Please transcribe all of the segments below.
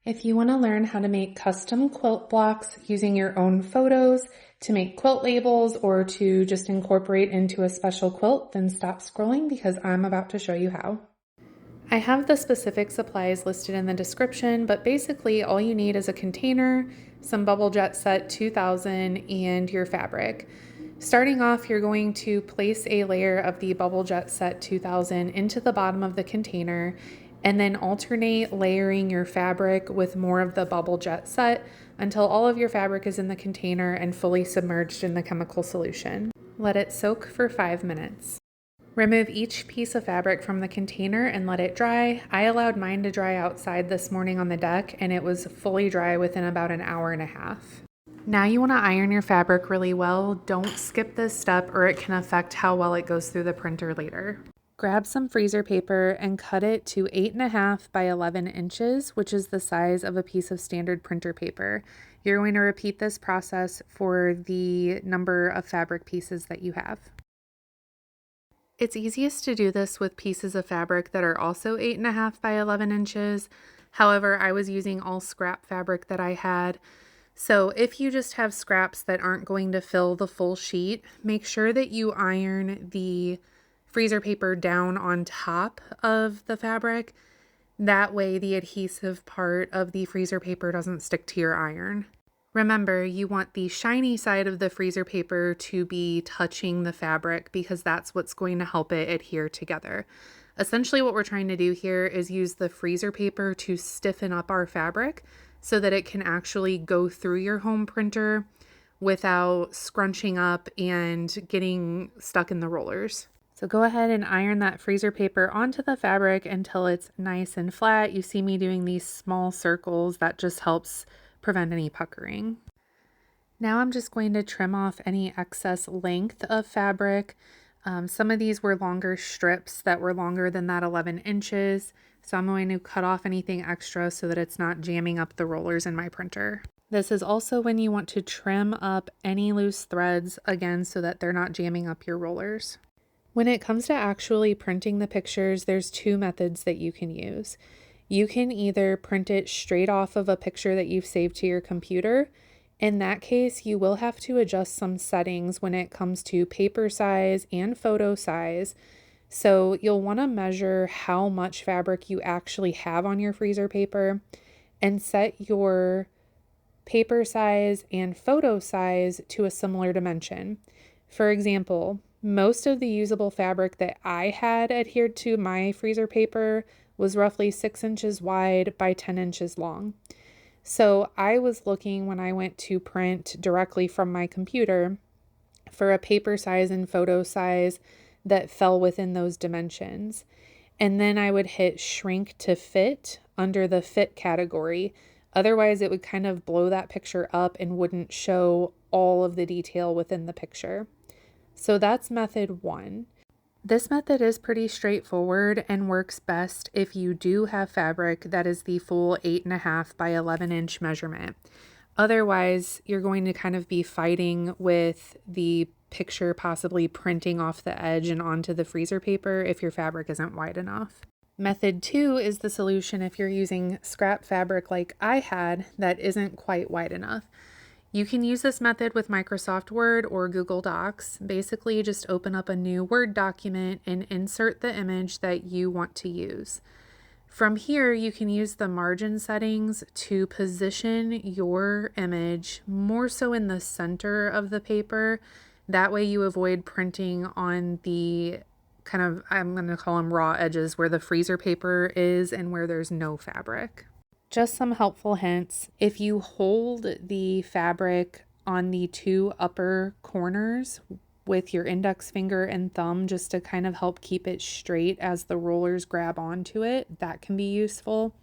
If you want to learn how to make custom quilt blocks using your own photos to make quilt labels or to just incorporate into a special quilt, then stop scrolling because I'm about to show you how. I have the specific supplies listed in the description, but basically all you need is a container, some Bubble Jet Set 2000, and your fabric. Starting off, you're going to place a layer of the Bubble Jet Set 2000 into the bottom of the container and then alternate layering your fabric with more of the Bubble Jet Set until all of your fabric is in the container and fully submerged in the chemical solution. Let it soak for 5 minutes. Remove each piece of fabric from the container and let it dry. I allowed mine to dry outside this morning on the deck, and it was fully dry within about an hour and a half. Now you want to iron your fabric really well. Don't skip this step or it can affect how well it goes through the printer later. Grab some freezer paper and cut it to 8.5 by 11 inches, which is the size of a piece of standard printer paper. You're going to repeat this process for the number of fabric pieces that you have. It's easiest to do this with pieces of fabric that are also 8.5 by 11 inches. However, I was using all scrap fabric that I had. So if you just have scraps that aren't going to fill the full sheet, make sure that you iron the freezer paper down on top of the fabric. That way the adhesive part of the freezer paper doesn't stick to your iron. Remember, you want the shiny side of the freezer paper to be touching the fabric because that's what's going to help it adhere together. Essentially what we're trying to do here is use the freezer paper to stiffen up our fabric so that it can actually go through your home printer without scrunching up and getting stuck in the rollers. So go ahead and iron that freezer paper onto the fabric until it's nice and flat. You see me doing these small circles. That just helps prevent any puckering. Now I'm just going to trim off any excess length of fabric. Some of these were longer strips that were longer than that 11 inches. So I'm going to cut off anything extra so that it's not jamming up the rollers in my printer. This is also when you want to trim up any loose threads, again, so that they're not jamming up your rollers. When it comes to actually printing the pictures, there's two methods that you can use. You can either print it straight off of a picture that you've saved to your computer. In that case, you will have to adjust some settings when it comes to paper size and photo size. So you'll want to measure how much fabric you actually have on your freezer paper and set your paper size and photo size to a similar dimension. For example, most of the usable fabric that I had adhered to my freezer paper was roughly 6 inches wide by 10 inches long. So I was looking when I went to print directly from my computer for a paper size and photo size that fell within those dimensions. And then I would hit shrink to fit under the fit category. Otherwise, it would kind of blow that picture up and wouldn't show all of the detail within the picture. So that's method one. This method is pretty straightforward and works best if you do have fabric that is the full 8.5 by 11 inch measurement. Otherwise, you're going to kind of be fighting with the picture possibly printing off the edge and onto the freezer paper if your fabric isn't wide enough. Method two is the solution if you're using scrap fabric like I had that isn't quite wide enough. You can use this method with Microsoft Word or Google Docs. Basically, just open up a new Word document and insert the image that you want to use. From here, you can use the margin settings to position your image more so in the center of the paper. That way you avoid printing on the kind of, I'm going to call them raw edges, where the freezer paper is and where there's no fabric. Just some helpful hints. If you hold the fabric on the two upper corners with your index finger and thumb just to kind of help keep it straight as the rollers grab onto it, that can be useful.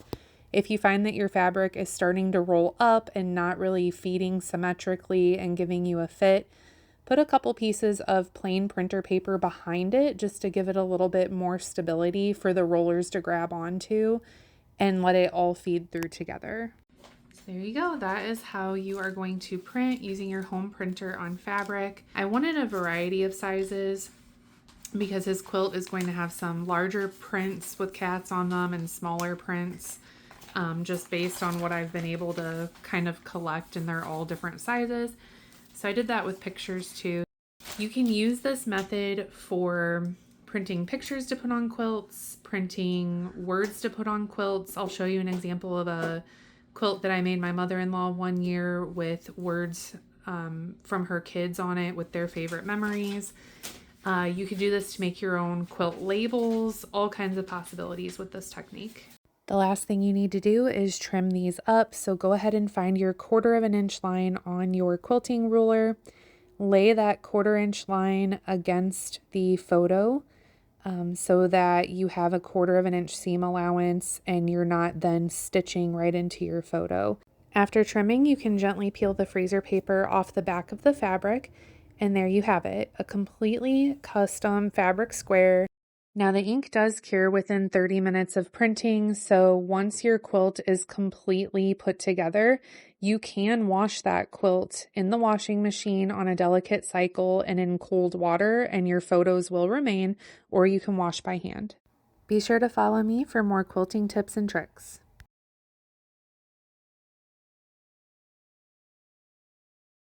If you find that your fabric is starting to roll up and not really feeding symmetrically and giving you a fit, put a couple pieces of plain printer paper behind it just to give it a little bit more stability for the rollers to grab onto, and let it all feed through together. So there you go. That is how you are going to print using your home printer on fabric. I wanted a variety of sizes because his quilt is going to have some larger prints with cats on them and smaller prints. just based on what I've been able to kind of collect, and they're all different sizes. So I did that with pictures too. You can use this method for printing pictures to put on quilts, printing words to put on quilts. I'll show you an example of a quilt that I made my mother-in-law one year with words from her kids on it with their favorite memories. You could do this to make your own quilt labels, all kinds of possibilities with this technique. The last thing you need to do is trim these up. So go ahead and find your 1/4 inch line on your quilting ruler. Lay that 1/4 inch line against the photo so that you have a 1/4 inch seam allowance and you're not then stitching right into your photo. After trimming, you can gently peel the freezer paper off the back of the fabric, and there you have it, a completely custom fabric square. Now the ink does cure within 30 minutes of printing, so once your quilt is completely put together, you can wash that quilt in the washing machine on a delicate cycle and in cold water, and your photos will remain, or you can wash by hand. Be sure to follow me for more quilting tips and tricks.